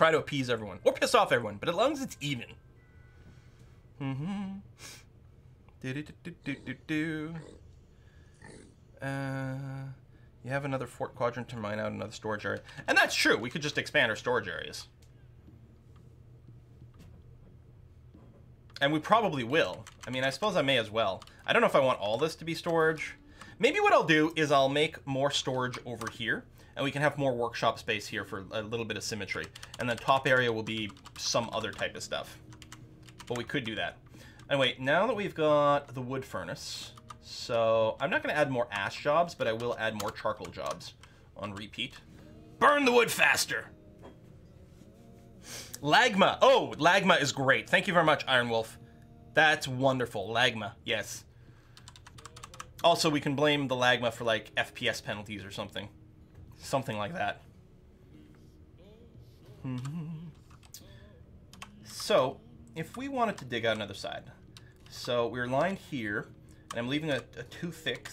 try to appease everyone or piss off everyone, but as long as it's even. You have another fort quadrant to mine out another storage area. And that's true. We could just expand our storage areas. And we probably will. I mean, I suppose I may as well. I don't know if I want all this to be storage. Maybe what I'll do is I'll make more storage over here. And we can have more workshop space here for a little bit of symmetry. And the top area will be some other type of stuff. But we could do that. Anyway, now that we've got the wood furnace... So, I'm not going to add more ash jobs, but I will add more charcoal jobs on repeat. Burn the wood faster! Lagma. Oh, Lagma is great. Thank you very much, Iron Wolf. That's wonderful. Lagma, yes. Also, we can blame the Lagma for, like, FPS penalties or something. Something like that. So, if we wanted to dig out another side. So, we're lined here. And I'm leaving a 2 thick.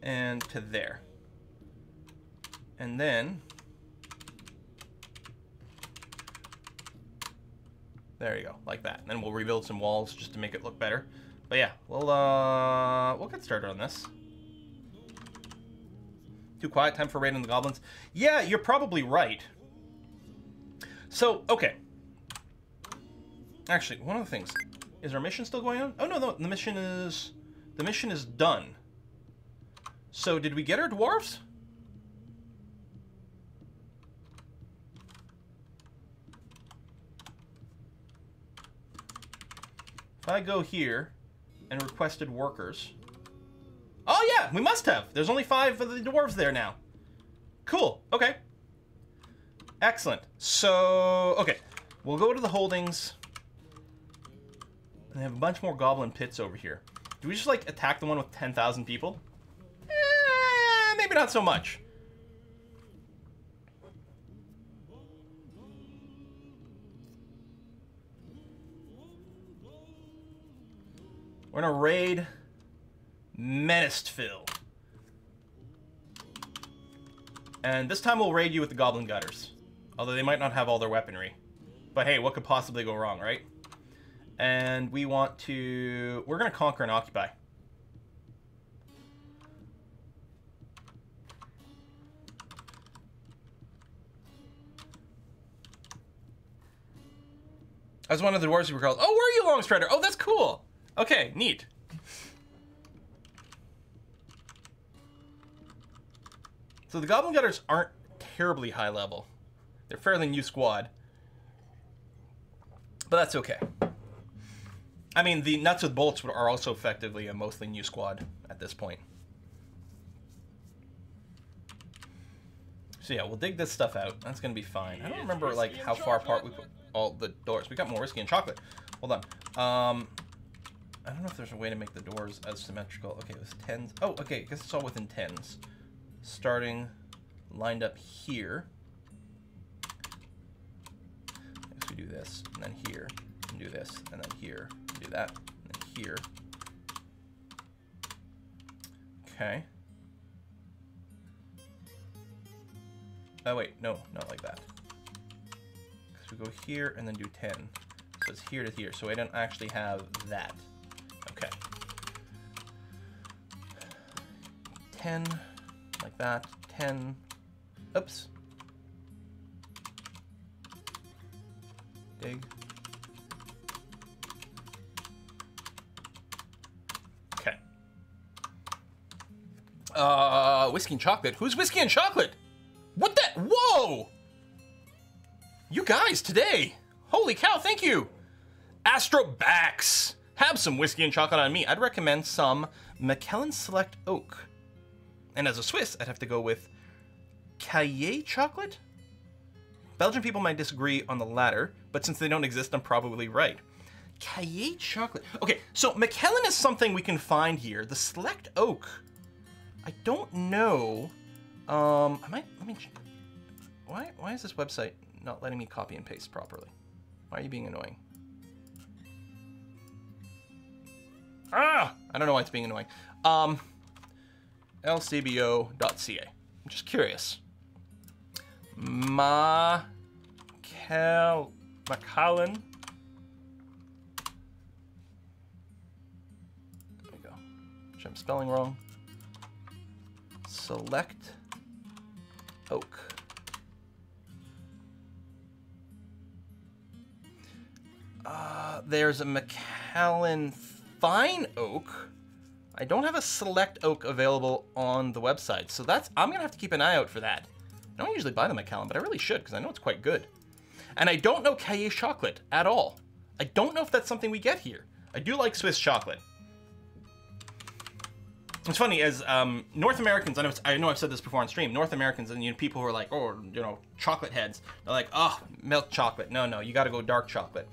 And to there. And then... There you go, like that. And then we'll rebuild some walls just to make it look better. But yeah, we'll get started on this. Too quiet, time for raiding the goblins. Yeah, you're probably right. So, okay. Actually, one of the things, is our mission still going on? Oh no, the mission is done. So did we get our dwarves? If I go here and requested workers. Oh yeah, we must have. There's only 5 of the dwarves there now. Cool, okay. Excellent. So, okay, we'll go to the holdings. They have a bunch more goblin pits over here. Do we just, like, attack the one with 10,000 people? Maybe not so much. We're gonna raid Menacedville. And this time we'll raid you with the goblin gutters. Although they might not have all their weaponry. But hey, what could possibly go wrong, right? And we want to... We're going to conquer and occupy. As one of the dwarves we were called. Oh, where are you, Longstrider? Oh, that's cool. Okay, neat. So the Goblin Gutters aren't terribly high level. They're fairly new squad. But that's okay. I mean, the Nuts with Bolts are also effectively a mostly new squad at this point. So yeah, we'll dig this stuff out. That's gonna be fine. I don't remember like how far apart we put all the doors. We got more whiskey and chocolate. Hold on. I don't know if there's a way to make the doors as symmetrical. Okay, it was 10s. Oh, okay, I guess it's all within 10s. Starting lined up here. I guess we do this, and then here, and do this, and then here, and do that, and then here. Okay. Oh wait, no, not like that. So we go here and then do 10. So it's here to here, so I don't actually have that. Okay. 10, like that, 10, oops. Dig. Okay. Whiskey and chocolate. Who's whiskey and chocolate? What the? Whoa! You guys today. Holy cow, thank you. Astrobax. Have some whiskey and chocolate on me. I'd recommend some McKellen Select Oak. And as a Swiss, I'd have to go with Cahiers chocolate? Belgian people might disagree on the latter, but since they don't exist, I'm probably right. Cahiers chocolate. Okay, so McKellen is something we can find here. The Select Oak, I don't know. Let me, why is this website not letting me copy and paste properly? Why are you being annoying? Ah! I don't know why it's being annoying. LCBO.ca. I'm just curious. Macallan. There we go. Which I'm spelling wrong. Select oak. There's a Macallan fine oak. I don't have a select oak available on the website, so I'm gonna have to keep an eye out for that. I don't usually buy the Macallan, but I really should because I know it's quite good. And I don't know Cahiers chocolate at all. I don't know if that's something we get here. I do like Swiss chocolate. It's funny, as North Americans, I know I've said this before on stream, North Americans and people who are like, oh, chocolate heads, they're like, oh, milk chocolate. No, you gotta go dark chocolate.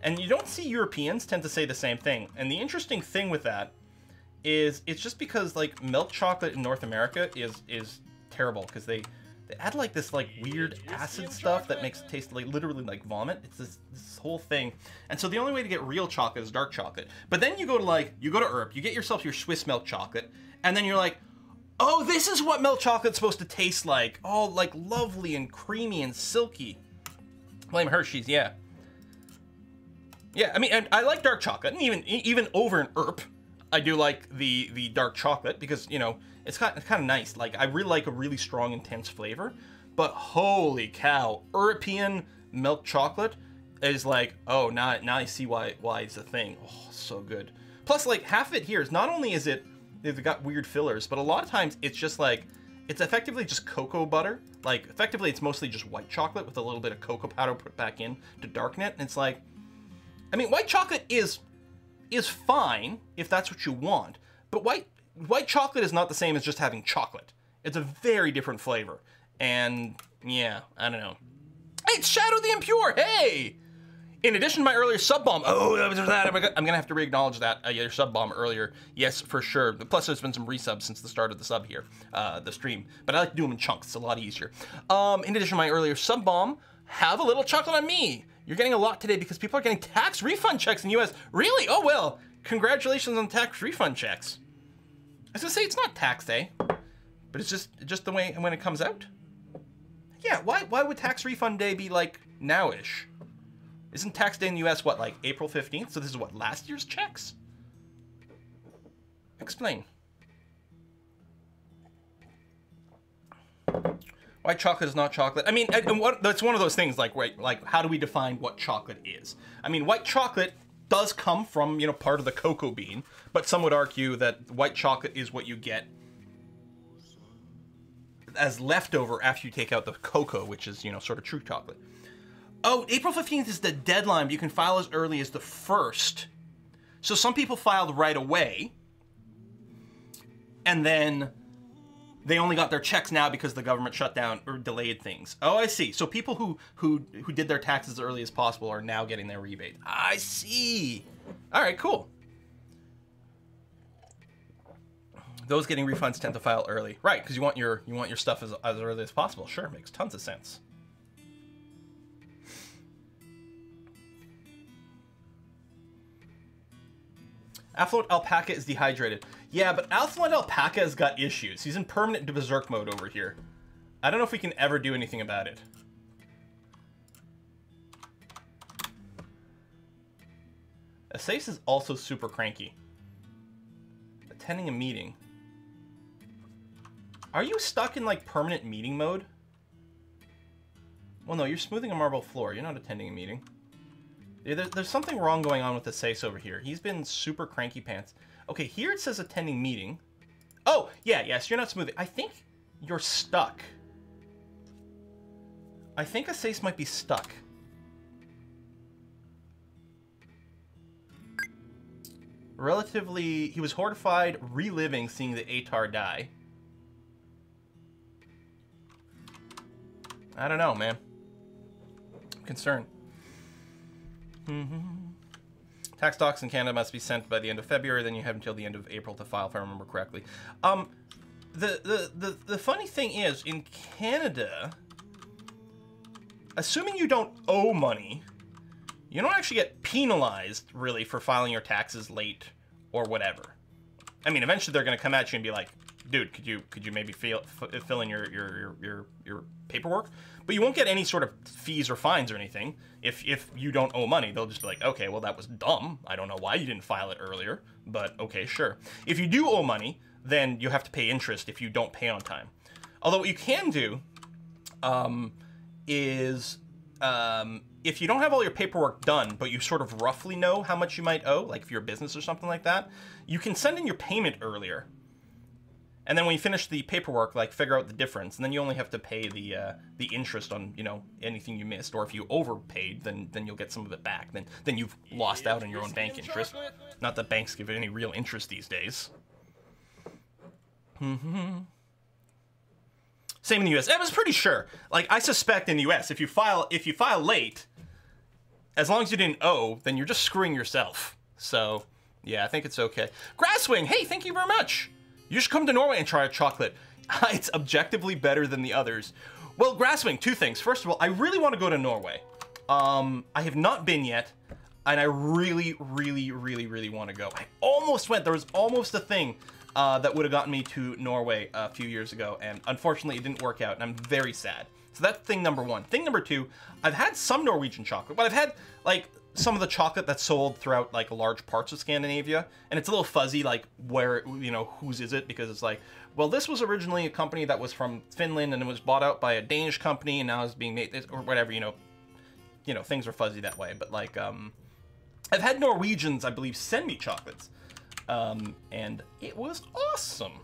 And you don't see Europeans tend to say the same thing. And the interesting thing with that is it's just because like milk chocolate in North America is terrible because they add like this like weird acid stuff that makes it taste like literally like vomit. It's this whole thing. And so the only way to get real chocolate is dark chocolate. But then you go to Earp, you get yourself your Swiss milk chocolate, and then you're like, oh, this is what milk chocolate's supposed to taste like. Oh, like lovely and creamy and silky. Blame Hershey's, yeah. Yeah, I mean, and I like dark chocolate, and even over in Earp, I do like the dark chocolate because, it's kind of nice. Like, I really like a really strong, intense flavor. But holy cow, European milk chocolate is like, oh, now I see why it's a thing. Oh, so good. Plus, like, half of it here is not only is they've got weird fillers, but a lot of times it's just like, it's effectively just cocoa butter. Like, effectively, it's mostly just white chocolate with a little bit of cocoa powder put back in to darken it. And it's like, I mean, white chocolate is fine if that's what you want, but white chocolate is not the same as just having chocolate. It's a very different flavor, and yeah, I don't know. Hey, it's Shadow the Impure. Hey, in addition to my earlier sub bomb. Oh, that was that. I'm gonna have to re-acknowledge that your sub bomb earlier. Yes, for sure. Plus, there's been some resubs since the start of the sub here, the stream. But I like to do them in chunks. It's a lot easier. In addition to my earlier sub bomb, have a little chocolate on me. You're getting a lot today because people are getting tax refund checks in the US. Really? Oh, well, congratulations on tax refund checks. I was gonna say it's not tax day, but it's just the way when it comes out. Yeah, why would tax refund day be like now-ish? Isn't tax day in the US what, like April 15th? So this is what, last year's checks? Explain. White chocolate is not chocolate. I mean, that's one of those things, like how do we define what chocolate is? I mean, white chocolate does come from, part of the cocoa bean, but some would argue that white chocolate is what you get as leftover after you take out the cocoa, which is, sort of true chocolate. Oh, April 15th is the deadline, but you can file as early as the 1st. So some people filed right away, and then they only got their checks now because the government shut down or delayed things. Oh, I see. So people who did their taxes as early as possible are now getting their rebate. I see. All right, cool. Those getting refunds tend to file early, right? Because you want your stuff as early as possible. Sure, makes tons of sense. Affluent Alpaca is dehydrated. Yeah, but Affluent Alpaca has got issues. He's in permanent berserk mode over here. I don't know if we can ever do anything about it. Asace is also super cranky. Attending a meeting. Are you stuck in, like, permanent meeting mode? Well, no, you're smoothing a marble floor. You're not attending a meeting. There's something wrong going on with Asace over here. He's been super cranky pants. Okay, here it says attending meeting. Oh, yeah, yes, you're not smoothing. I think you're stuck. I think Asace might be stuck. Relatively, he was horrified, reliving seeing the Atar die. I don't know, man. I'm concerned. Tax docs in Canada must be sent by the end of February, then you have until the end of April to file, if I remember correctly. The funny thing is, in Canada, assuming you don't owe money, you don't actually get penalized, really, for filing your taxes late or whatever. I mean, eventually they're going to come at you and be like, dude, could you maybe fill in your paperwork? But you won't get any sort of fees or fines or anything if you don't owe money. They'll just be like, okay, well, that was dumb. I don't know why you didn't file it earlier, but okay, sure. If you do owe money, then you have to pay interest if you don't pay on time. Although what you can do is if you don't have all your paperwork done, but you sort of roughly know how much you might owe, like if you're a business or something like that, you can send in your payment earlier. And then when you finish the paperwork, like figure out the difference, and then you only have to pay the interest on, you know, anything you missed. Or if you overpaid, then you'll get some of it back. Then you've lost out on your own bank interest. Not that banks give any real interest these days. Same in the U.S. I was pretty sure. Like, I suspect in the U.S. if you file late, as long as you didn't owe, then you're just screwing yourself. So yeah, I think it's okay. Grasswing, hey, thank you very much. You should come to Norway and try a chocolate. It's objectively better than the others. Well, Grasswing, two things. First of all, I really want to go to Norway. I have not been yet, and I really, really, really, really want to go. I almost went. There was almost a thing that would have gotten me to Norway a few years ago, and unfortunately it didn't work out, and I'm very sad. So that's thing number one. Thing number two, I've had some Norwegian chocolate, but I've had, like, some of the chocolate that's sold throughout, like, large parts of Scandinavia, and it's a little fuzzy, like, where, you know, whose is it? Because it's like, well, this was originally a company that was from Finland, and it was bought out by a Danish company, and now it's being made, or whatever, you know, things are fuzzy that way. But, like, I've had Norwegians, I believe, send me chocolates, and it was awesome.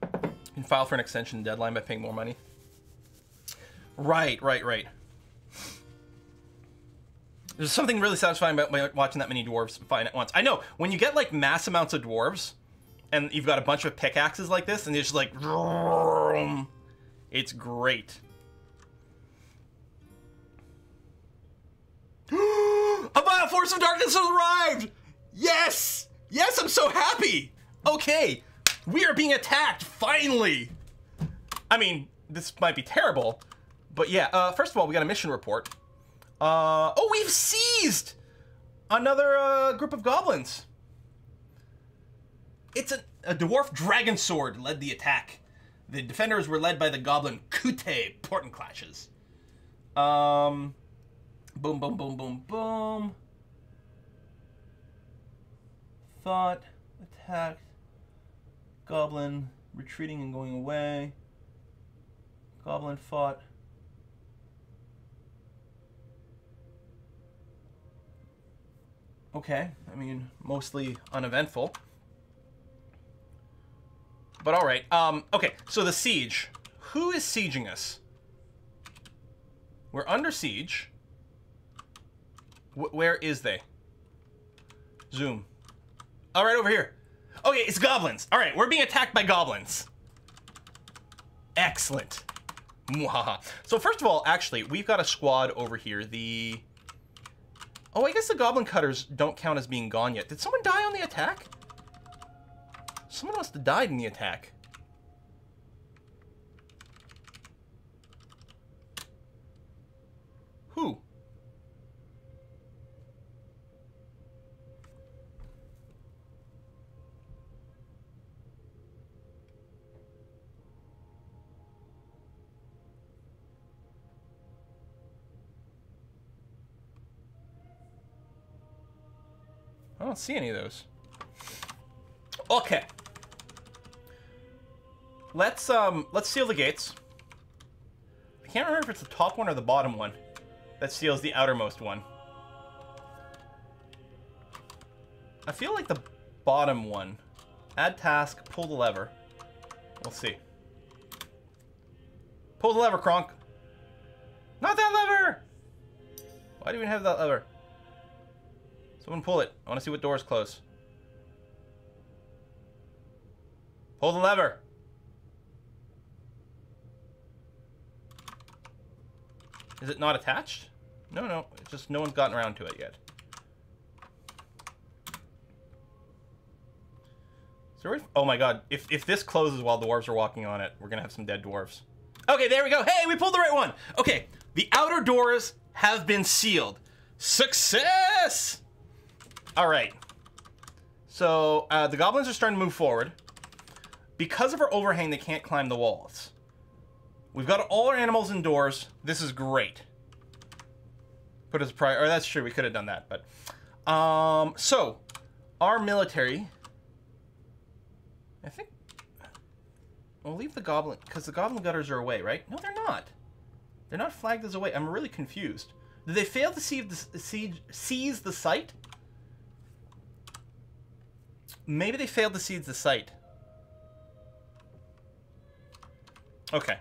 You can file for an extension deadline by paying more money. Right. There's something really satisfying about watching that many dwarves fight at once. I know, when you get, like, mass amounts of dwarves, and you've got a bunch of pickaxes like this, and it's just like, it's great. A Vile Force of Darkness has arrived! Yes! Yes, I'm so happy! Okay, we are being attacked, finally! I mean, this might be terrible, but yeah, first of all, we got a mission report. Oh, we've seized another group of goblins. It's a dwarf dragon sword led the attack. The defenders were led by the goblin Kute Portent Clashes. Boom, boom, boom, boom, boom. Thought, attacked, goblin retreating and going away. Goblin fought. Okay, I mean, mostly uneventful. But alright, okay, so the siege. Who is sieging us? We're under siege. Where is they? Zoom. Alright, over here. Okay, it's goblins. Alright, we're being attacked by goblins. Excellent. Mwahaha. So first of all, actually, we've got a squad over here. Oh, I guess the goblin cutters don't count as being gone yet. Did someone die on the attack? Someone must have died in the attack. Who? I don't see any of those. Okay. Let's seal the gates. I can't remember if it's the top one or the bottom one that seals the outermost one. I feel like the bottom one. Add task, pull the lever. We'll see. Pull the lever, Kronk. Not that lever! Why do we have that lever? Someone pull it. I want to see what doors close. Pull the lever. Is it not attached? No. It's just no one's gotten around to it yet. Sorry. Oh my god. If this closes while dwarves are walking on it, we're gonna have some dead dwarves. Okay, there we go. Hey, we pulled the right one. Okay, the outer doors have been sealed. Success! All right. So the goblins are starting to move forward. Because of our overhang, they can't climb the walls. We've got all our animals indoors. This is great. Put as a prior. Or that's true. We could have done that, but so our military. I think we'll leave the goblin because the goblin gutters are away, right? No, they're not. They're not flagged as away. I'm really confused. Did they fail to seize the site? Maybe they failed to seize the site. Okay.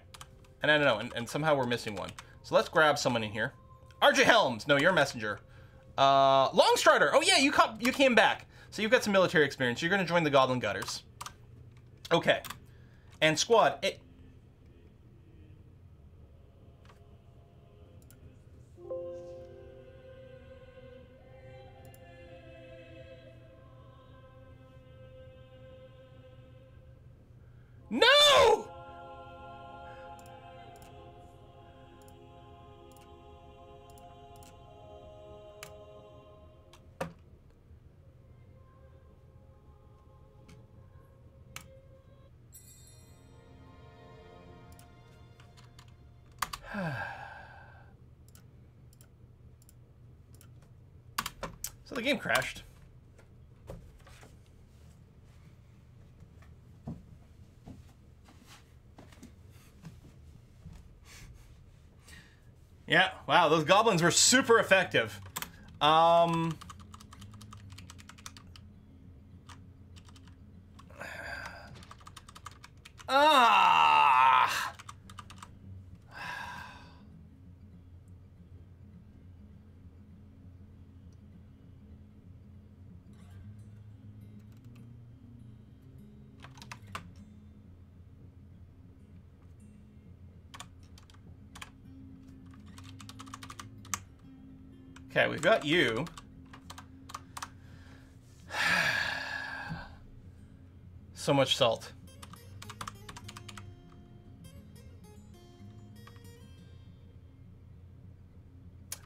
And I don't know, and somehow we're missing one. So let's grab someone in here. RJ Helms! No, you're a messenger. Longstrider! Oh yeah, you came back. So you've got some military experience. You're going to join the Goblin Gutters. Okay. And squad, No! So the game crashed. Yeah, wow, those goblins were super effective. Ah. Okay, we've got you. So much salt.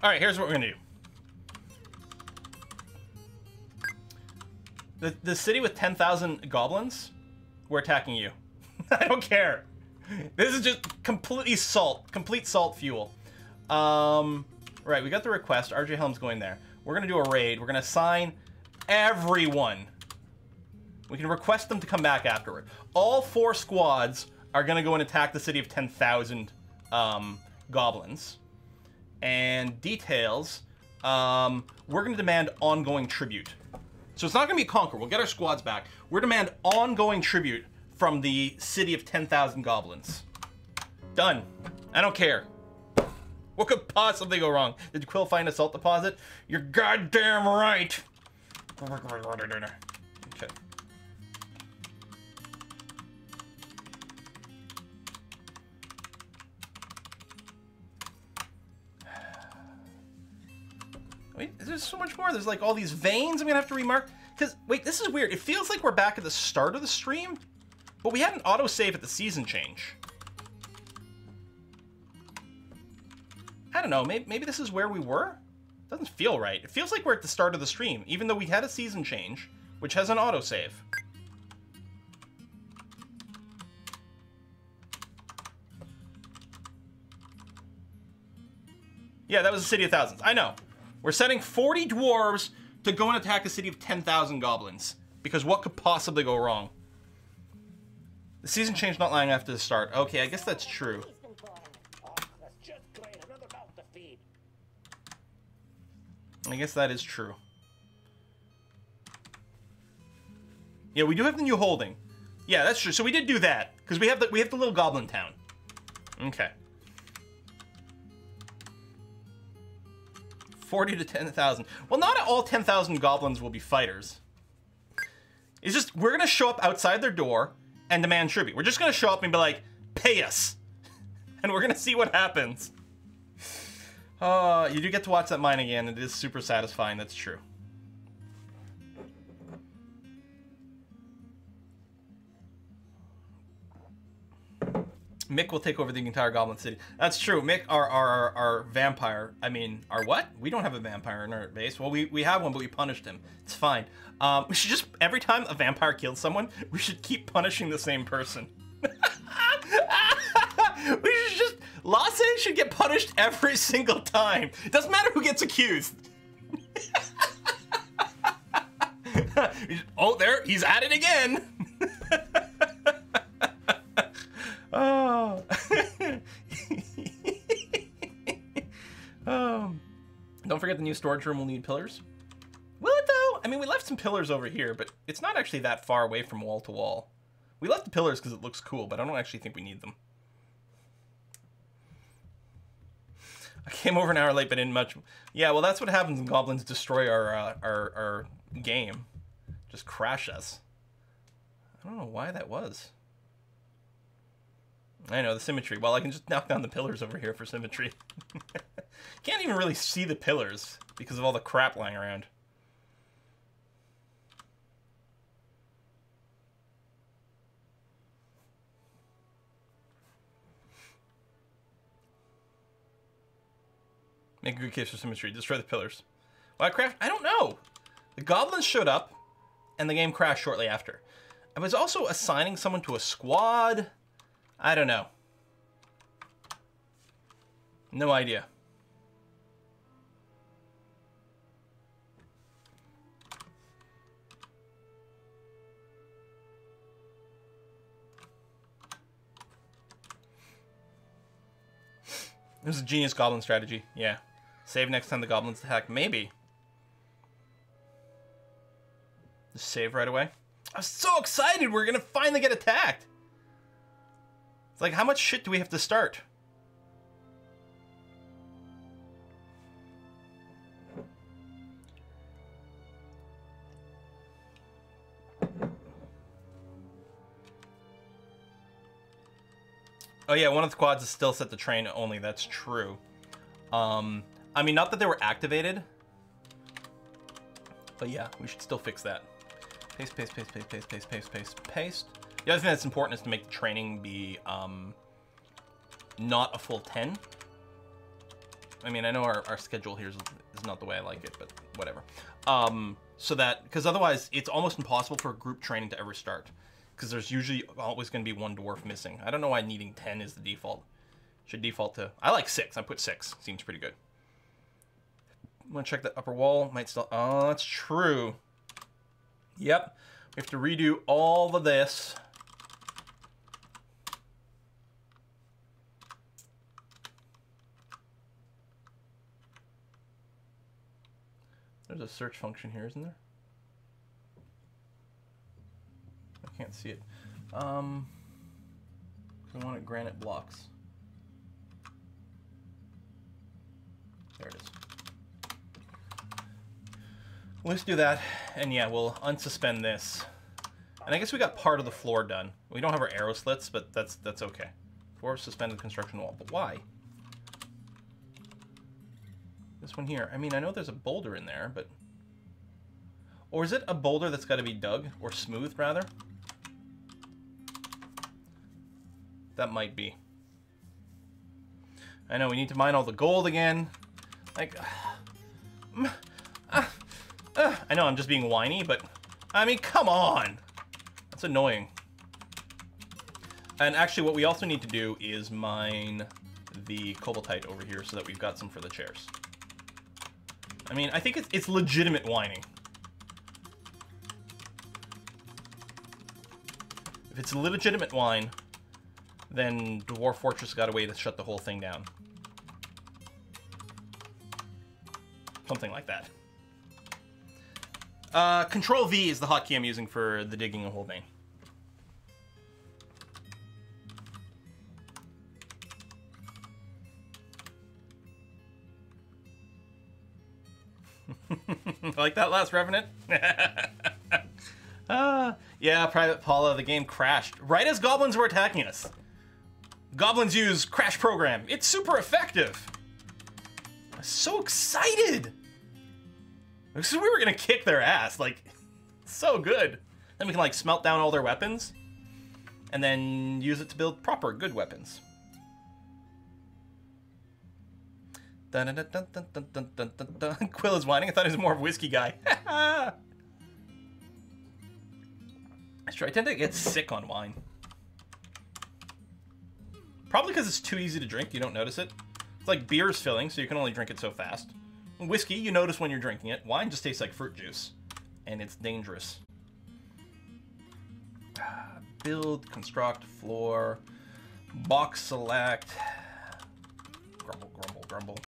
All right, here's what we're gonna do. The city with 10,000 goblins, we're attacking you. I don't care. This is just complete salt fuel. Right, we got the request. RJ Helm's going there. We're going to do a raid. We're going to assign everyone. We can request them to come back afterward. All 4 squads are going to go and attack the city of 10,000 goblins. And details, we're going to demand ongoing tribute. So it's not going to be conquer. We'll get our squads back. We're demand ongoing tribute from the city of 10,000 goblins. Done. I don't care. What could possibly go wrong? Did Quill find a salt deposit? You're goddamn right. Okay. Wait, there's so much more. There's like all these veins I'm gonna have to remark. Because, wait, this is weird. It feels like we're back at the start of the stream, but we had an autosave at the season change. I don't know, maybe this is where we were? Doesn't feel right. It feels like we're at the start of the stream, even though we had a season change, which has an autosave. Yeah, that was the City of Thousands. I know. We're sending 40 dwarves to go and attack a city of 10,000 goblins. Because what could possibly go wrong? The season change not long after the start. Okay, I guess that's true. I guess that is true. Yeah, we do have the new holding. Yeah, that's true. So we did do that because we have the little goblin town. Okay. 40 to 10,000. Well, not all 10,000 goblins will be fighters. It's just we're gonna show up outside their door and demand tribute. We're just gonna show up and be like, "Pay us," and we're gonna see what happens. You do get to watch that mine again. It is super satisfying. That's true. Mick will take over the entire Goblin City. That's true. Mick, our vampire. I mean, our what? We don't have a vampire in our base. Well, we have one, but we punished him. It's fine. We should just, every time a vampire kills someone, we should keep punishing the same person. We should just, Lasse should get punished every single time. Doesn't matter who gets accused. Oh, there, he's at it again. Oh. Don't forget the new storage room will need pillars. Will it though? I mean, we left some pillars over here, but it's not actually that far away from wall to wall. We left the pillars because it looks cool, but I don't actually think we need them. I came over an hour late, but didn't much. Yeah, well, that's what happens when goblins destroy our game. Just crash us. I don't know why that was. I know, the symmetry. Well, I can just knock down the pillars over here for symmetry. Can't even really see the pillars because of all the crap lying around. Make a good case for symmetry. Destroy the pillars. Why crash? I don't know. The goblins showed up, and the game crashed shortly after. I was also assigning someone to a squad. I don't know. No idea. This is a genius goblin strategy. Yeah. Save next time the goblins attack. Maybe. Just save right away. I was so excited we're gonna finally get attacked. It's like, how much shit do we have to start? Oh yeah, one of the quads is still set to train only. That's true. I mean, not that they were activated, but yeah, we should still fix that. Paste, paste, paste, paste, paste, paste, paste, paste, paste. The other thing that's important is to make the training be not a full 10. I mean, I know our schedule here is not the way I like it, but whatever. So that, because otherwise it's almost impossible for a group training to ever start. Because there's usually always going to be one dwarf missing. I don't know why needing 10 is the default. Should default to... I like 6. I put 6. Seems pretty good. I'm going to check the upper wall. Might still... Oh, that's true. Yep. We have to redo all of this. There's a search function here, isn't there? I can't see it. I wanted granite blocks. There it is. Let's do that, and yeah, we'll unsuspend this. And I guess we got part of the floor done. We don't have our arrow slits, but that's okay. For suspended construction wall, but why? This one here. I mean, I know there's a boulder in there, but... Or is it a boulder that's got to be dug? Or smooth, rather? That might be. I know, we need to mine all the gold again. Like... I know I'm just being whiny, but... I mean, come on! That's annoying. And actually, what we also need to do is mine the cobaltite over here so that we've got some for the chairs. I mean, I think it's legitimate whining. If it's a legitimate whine, then Dwarf Fortress got a way to shut the whole thing down. Something like that. Control V is the hotkey I'm using for the digging a hole vein. Like that last Revenant? Yeah, Private Paula, the game crashed. Right as goblins were attacking us. Goblins use crash program. It's super effective. I'm so excited. Because we were gonna kick their ass, like, so good. Then we can like smelt down all their weapons. and then use it to build proper good weapons. Dun, dun, dun, dun, dun, dun, dun, dun, dun. Quill is whining. I thought he was more of a whiskey guy. That's true. I tend to get sick on wine. Probably because it's too easy to drink. You don't notice it. It's like beer is filling, so you can only drink it so fast. Whiskey, you notice when you're drinking it. Wine just tastes like fruit juice, and it's dangerous. Build, construct, floor, box select. Grumble, grumble, grumble.